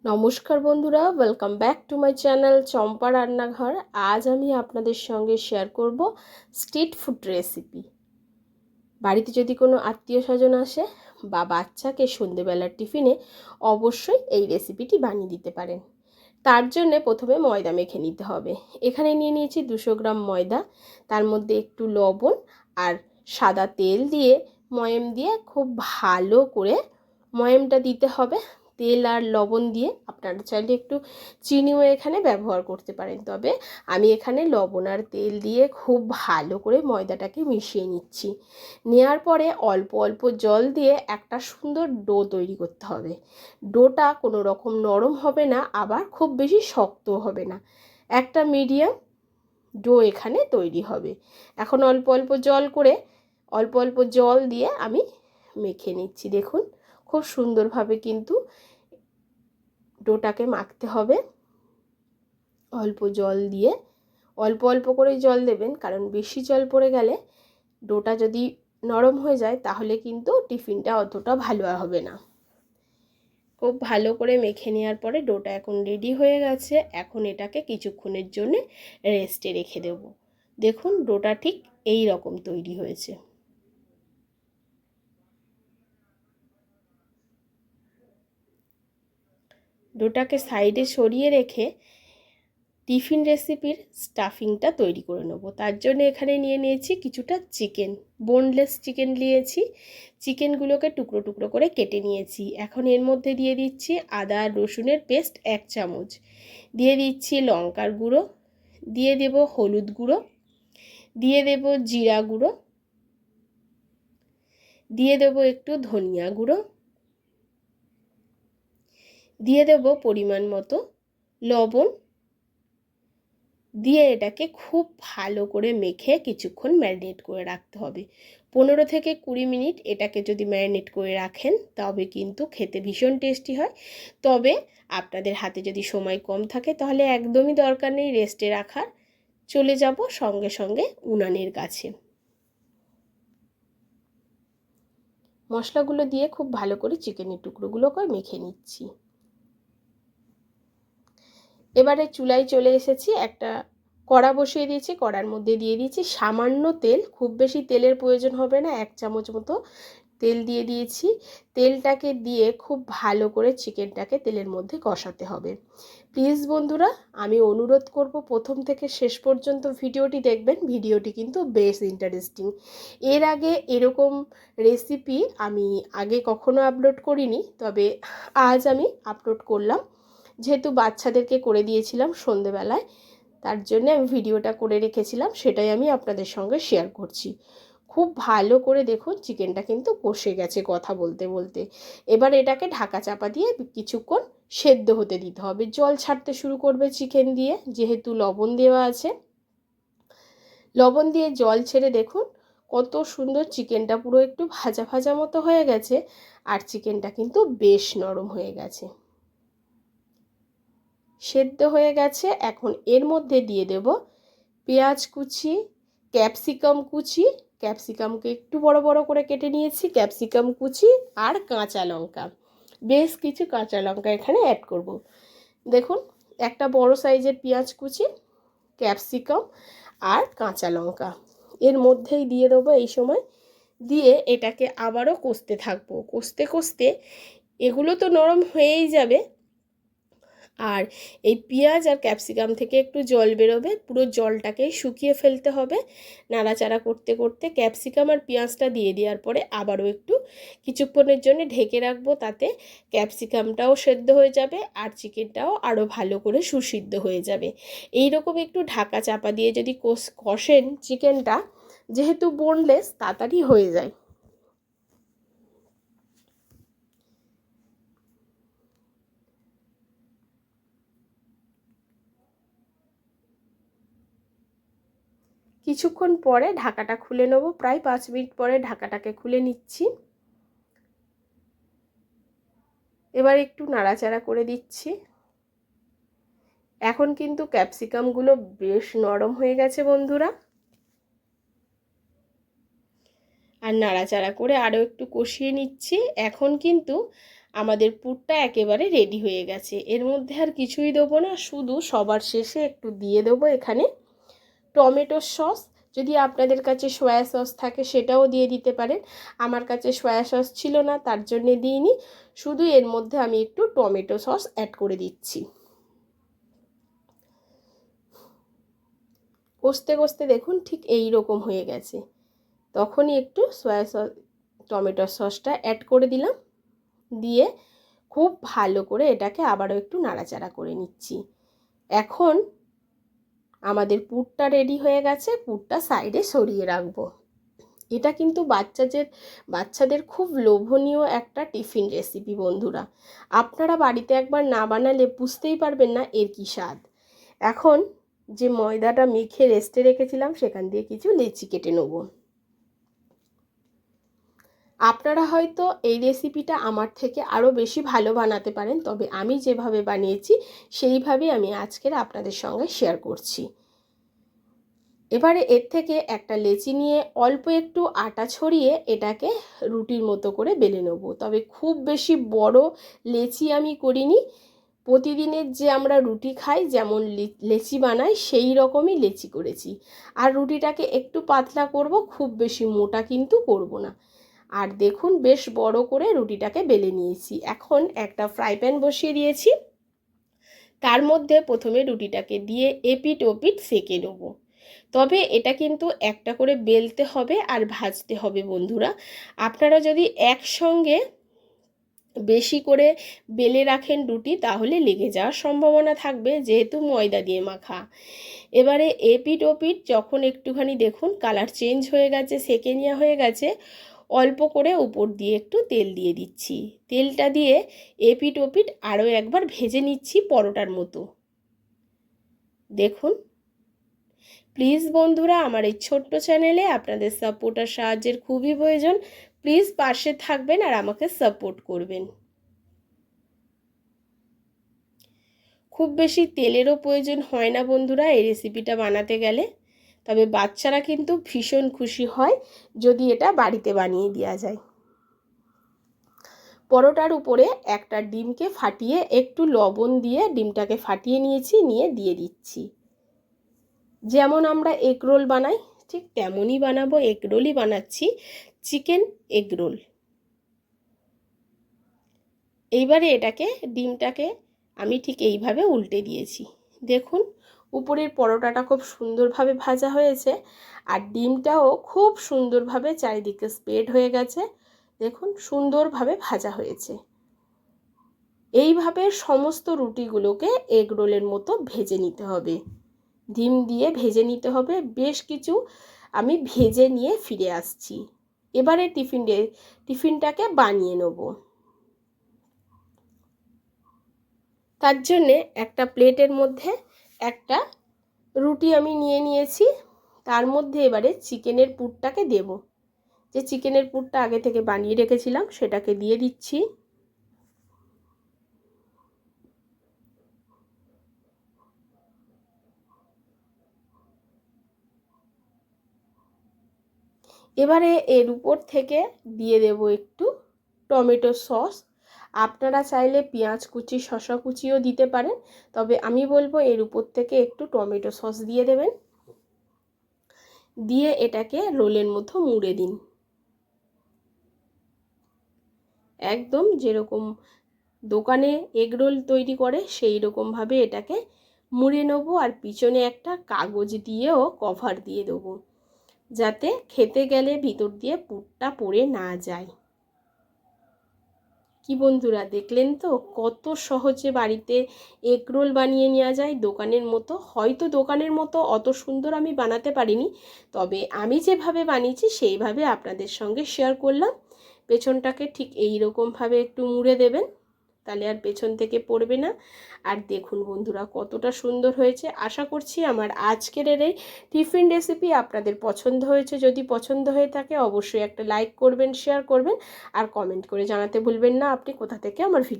নমস্কার বন্ধুরা, welcome back to my channel Champa Rannaghar. আজ আমি আপনাদের সঙ্গে শেয়ার করব স্ট্রিট ফুড রেসিপি। বাড়িতে যদি কোনো আত্মীয় স্বজন আসে বা বাচ্চাকে সন্ধেবেলার টিফিনে অবশ্যই এই রেসিপিটি বানিয়ে দিতে পারেন। তার জন্য প্রথমে ময়দা মেখে নিতে হবে। এখানে নিয়ে নিয়েছি 200 গ্রাম ময়দা, তার মধ্যে একটু লবণ আর সাদা তেল দিয়ে ময়াম দিয়ে খুব ভালো করে ময়ামটা দিতে হবে। তেল আর লবণ দিয়ে আপনারা চাইলে একটু চিনিও এখানে ব্যবহার করতে পারেন, তবে আমি এখানে লবণ আর তেল দিয়ে খুব ভালো করে ময়দাটাকে মিশিয়ে নিচ্ছি। নেওয়ার পরে অল্প অল্প জল দিয়ে একটা সুন্দর ডো তৈরি করতে হবে। ডোটা কোনো রকম নরম হবে না, আবার খুব বেশি শক্ত হবে না, একটা মিডিয়াম ডো এখানে তৈরি হবে। এখন অল্প অল্প জল দিয়ে আমি মেখে নিচ্ছি। দেখুন খুব সুন্দরভাবে কিন্তু ডোটাকে মাখতে হবে। অল্প জল দিয়ে অল্প করে জল দেবেন, কারণ বেশি জল পড়ে গেলে ডোটা যদি নরম হয়ে যায় তাহলে কিন্তু টিফিনটা অতটা ভালো হবে না। খুব ভালো করে মেখে নেওয়ার পরে ডোটা এখন রেডি হয়ে গেছে। এখন এটাকে কিছুক্ষণের জন্য রেস্টে রেখে দেব। দেখুন ডোটা ঠিক এই রকম তৈরি হয়েছে। ডোটাকে সাইডে সরিয়ে রেখে টিফিন রেসিপির স্টাফিংটা তৈরি করে নেব। তার জন্য এখানে নিয়ে নিয়েছি কিছুটা চিকেন, বোনলেস চিকেন নিয়েছি। চিকেনগুলোকে টুকরো টুকরো করে কেটে নিয়েছি। এখন এর মধ্যে দিয়ে দিচ্ছি আদা রসুনের পেস্ট 1 চামচ, দিয়ে দিচ্ছি লঙ্কার গুঁড়ো, দিয়ে দেব হলুদ গুঁড়ো, দিয়ে দেব জিরা গুঁড়ো, দিয়ে দেব একটু ধনিয়া গুঁড়ো, দিয়ে দেব পরিমাণ মতো লবণ, দিয়ে এটাকে খুব ভালো করে মেখে কিছুক্ষণ ম্যারিনেট করে রাখতে হবে। 15 থেকে 20 মিনিট এটাকে যদি ম্যারিনেট করে রাখেন তবে কিন্তু খেতে ভীষণ টেস্টি হয়। তবে আপনাদের হাতে যদি সময় কম থাকে তাহলে একদমই দরকার নেই রেস্টে রাখার। চলে যাব সঙ্গে সঙ্গে উনানের কাছে। মশলাগুলো দিয়ে খুব ভালো করে চিকেনের টুকরোগুলোকে মেখে নিচ্ছি। এবারে চুলায় চলে এসেছি, একটা কড়া বসিয়ে দিয়েছি। কড়ার মধ্যে দিয়ে দিয়েছি সামান্য তেল, খুব বেশি তেলের প্রয়োজন হবে না, 1 চামচ মতো তেল দিয়ে দিয়েছি। তেলটাকে দিয়ে খুব ভালো করে চিকেনটাকে তেলের মধ্যে কষাতে হবে। প্লিজ বন্ধুরা, আমি অনুরোধ করব প্রথম থেকে শেষ পর্যন্ত ভিডিওটি দেখবেন। ভিডিওটি কিন্তু বেশ ইন্টারেস্টিং। এর আগে এরকম রেসিপি আমি আগে কখনো আপলোড করিনি, তবে আজ আমি আপলোড করলাম। যেহেতু বাচ্চাদেরকে করে দিয়েছিলাম সন্ধেবেলায়, তার জন্য আমি ভিডিওটা করে রেখেছিলাম, সেটাই আমি আপনাদের সঙ্গে শেয়ার করছি। খুব ভালো করে দেখুন চিকেনটা কিন্তু কষে গেছে কথা বলতে বলতে। এবার এটাকে ঢাকা চাপা দিয়ে কিছুক্ষণ সেদ্ধ হতে দিতে হবে। জল ছাড়তে শুরু করবে চিকেন দিয়ে, যেহেতু লবণ দেওয়া আছে। লবণ দিয়ে জল ছেড়ে দেখুন কত সুন্দর চিকেনটা পুরো একটু ভাজা ভাজা মতো হয়ে গেছে, আর চিকেনটা কিন্তু বেশ নরম হয়ে গেছে, সেদ্ধ হয়ে গেছে। এখন এর মধ্যে দিয়ে দেব পেঁয়াজ কুচি, ক্যাপসিকাম কুচি, ক্যাপসিকামকে একটু বড় বড় করে কেটে নিয়েছি, ক্যাপসিকাম কুচি আর কাঁচা লঙ্কা, বেশ কিছু কাঁচা লঙ্কা এখানে অ্যাড করব। দেখুন একটা বড় সাইজের পেঁয়াজ কুচি, ক্যাপসিকাম আর কাঁচা লঙ্কা এর মধ্যেই দিয়ে দেবো। এই সময় দিয়ে এটাকে আবারও কষতে থাকবো। কষতে কষতে এগুলো তো নরম হয়েই যাবে, আর এই পেঁয়াজ আর ক্যাপসিকাম থেকে একটু জল বেরোবে, পুরো জলটাকেই শুকিয়ে ফেলতে হবে। নাড়াচাড়া করতে করতে ক্যাপসিকাম আর পেঁয়াজটা দিয়ে দেওয়ার পরে আবারও একটু কিছুক্ষণের জন্য ঢেকে রাখবো, তাতে ক্যাপসিকামটাও সেদ্ধ হয়ে যাবে আর চিকেনটাও আরও ভালো করে সুসিদ্ধ হয়ে যাবে। এই রকম একটু ঢাকা চাপা দিয়ে যদি কষেন চিকেনটা, যেহেতু বোনলেস তাড়াতাড়ি হয়ে যায়। কিছুক্ষণ পরে ঢাকাটা খুলে নেব, প্রায় 5 মিনিট পরে ঢাকাটাকে খুলে নিচ্ছি। এবার একটু নাড়াচাড়া করে দিচ্ছি। এখন কিন্তু ক্যাপসিকামগুলো বেশ নরম হয়ে গেছে বন্ধুরা, আর নাড়াচাড়া করে আরও একটু কষিয়ে নিচ্ছি। এখন কিন্তু আমাদের পুরটা একেবারে রেডি হয়ে গেছে। এর মধ্যে আর কিছুই দেবো না, শুধু সবার শেষে একটু দিয়ে দেবো এখানে টমেটো সস। যদি আপনাদের কাছে সয়া সস থাকে সেটাও দিয়ে দিতে পারেন। আমার কাছে সয়া সস ছিল না, তার জন্যে দিইনি। শুধু এর মধ্যে আমি একটু টমেটো সস অ্যাড করে দিচ্ছি। কষতে কষতে দেখুন ঠিক এই রকম হয়ে গেছে, তখনই একটু সয়া সস টমেটো সসটা অ্যাড করে দিলাম। দিয়ে খুব ভালো করে এটাকে আবারও একটু নাড়াচাড়া করে নিচ্ছি। এখন আমাদের পুরটা রেডি হয়ে গেছে, পুরটা সাইডে সরিয়ে রাখবো। এটা কিন্তু বাচ্চাদের খুব লোভনীয় একটা টিফিন রেসিপি বন্ধুরা। আপনারা বাড়িতে একবার না বানালে বুঝতেই পারবেন না এর কী স্বাদ। এখন যে ময়দাটা মেখে রেস্টে রেখেছিলাম সেখান দিয়ে কিছু লেচি কেটে নেব। আপনারা হয়তো এই রেসিপিটা আমার থেকে আরও বেশি ভালো বানাতে পারেন, তবে আমি যেভাবে বানিয়েছি সেইভাবেই আমি আজকের আপনাদের সঙ্গে শেয়ার করছি। এবারে এর থেকে একটা লেচি নিয়ে অল্প একটু আটা ছড়িয়ে এটাকে রুটির মতো করে বেলে নেব। তবে খুব বেশি বড় লেচি আমি করিনি। প্রতিদিনের যে আমরা রুটি খাই যেমন লেচি বানাই সেই রকমই লেচি করেছি। আর রুটিটাকে একটু পাতলা করব, খুব বেশি মোটা কিন্তু করব না। আর দেখুন বেশ বড় করে রুটিটাকে বেলে নিয়েছি। এখন একটা ফ্রাই প্যান বসিয়ে দিয়েছি, তার মধ্যে প্রথমে রুটিটাকে দিয়ে এপিট ওপিট সেঁকে নেব। তবে এটা কিন্তু একটা করে বেলতে হবে আর ভাজতে হবে বন্ধুরা। আপনারা যদি একসঙ্গে বেশি করে বেলে রাখেন রুটি তাহলে লেগে যাওয়ার সম্ভাবনা থাকবে, যেহেতু ময়দা দিয়ে মাখা। এবারে এপিট ওপিট যখন একটুখানি দেখুন কালার চেঞ্জ হয়ে গেছে, সেঁকে নেওয়া হয়ে গেছে, অল্প করে উপর দিয়ে একটু তেল দিয়ে দিচ্ছি। তেলটা দিয়ে এপিট ওপিট আরও একবার ভেজে নিচ্ছি পরোটার মতো। দেখুন প্লিজ বন্ধুরা, আমার এই ছোট্ট চ্যানেলে আপনাদের সাপোর্ট আর সাহায্যের খুবই প্রয়োজন। প্লিজ পাশে থাকবেন আর আমাকে সাপোর্ট করবেন। খুব বেশি তেলেরও প্রয়োজন হয় না বন্ধুরা এই রেসিপিটা বানাতে গেলে, তবে বাচ্চারা কিন্তু ভীষণ খুশি হয় যদি এটা বাড়িতে বানিয়ে দেওয়া যায়। পরোটার উপরে একটা ডিমকে ফাটিয়ে একটু লবণ দিয়ে ডিমটাকে ফাটিয়ে নিয়েছি, নিয়ে দিয়ে দিচ্ছি। যেমন আমরা এগ রোল বানাই ঠিক তেমনই বানাবো, এগ রোলই বানাচ্ছি, চিকেন এগ রোল। এইবারে এটাকে ডিমটাকে আমি ঠিক এইভাবে উল্টে দিয়েছি। দেখুন উপরের পরোটাটা খুব সুন্দরভাবে ভাজা হয়েছে আর ডিমটাও খুব সুন্দরভাবে চারিদিকে স্প্রেড হয়ে গেছে। দেখুন সুন্দরভাবে ভাজা হয়েছে। এইভাবে সমস্ত রুটিগুলোকে এগ রোলের মতো ভেজে নিতে হবে, ডিম দিয়ে ভেজে নিতে হবে। বেশ কিছু আমি ভেজে নিয়ে ফিরে আসছি। এবারে টিফিনটাকে বানিয়ে নেব। তার জন্যে একটা প্লেটের মধ্যে একটা রুটি আমি নিয়ে নিয়েছি, তার মধ্যে এবারে চিকেনের পুরটাকে দেব। যে চিকেনের পুরটা আগে থেকে বানিয়ে রেখেছিলাম সেটাকে দিয়ে দিচ্ছি। এবারে এর উপর থেকে দিয়ে দেব একটু টমেটো সস। আপনারা চাইলে পেঁয়াজ কুচি শসা কুচিও দিতে পারেন, তবে আমি বলবো এর উপর থেকে একটু টমেটো সস দিয়ে দেবেন। দিয়ে এটাকে রোলের মতো মুড়ে দিন, একদম যেরকম দোকানে এগ রোল তৈরি করে সেই রকমভাবে এটাকে মুড়ে নেব। আর পিছনে একটা কাগজ দিয়েও কভার দিয়ে দেবো, যাতে খেতে গেলে ভিতর দিয়ে পুরটা পড়ে না যায়। কি বন্ধুরা দেখলেন তো কত সহজে বাড়িতে এগ রোল বানিয়ে নেওয়া যায় দোকানের মতো। হয়তো দোকানের মতো অত সুন্দর আমি বানাতে পারিনি, তবে আমি যেভাবে বানিয়েছি সেইভাবে আপনাদের সঙ্গে শেয়ার করলাম। পেছনটাকে ঠিক এই রকমভাবে একটু মুড়ে দেবেন, তাহলে আর পেছন থেকে পড়বে না। আর দেখুন বন্ধুরা কতটা সুন্দর হয়েছে। আশা করছি আমার আজকের এই টিফিন রেসিপি আপনাদের পছন্দ হয়েছে। যদি পছন্দ হয়ে থাকে অবশ্যই একটা লাইক করবেন, শেয়ার করবেন আর কমেন্ট করে জানাতে ভুলবেন না আপনি কোথা থেকে আমার ভিডিও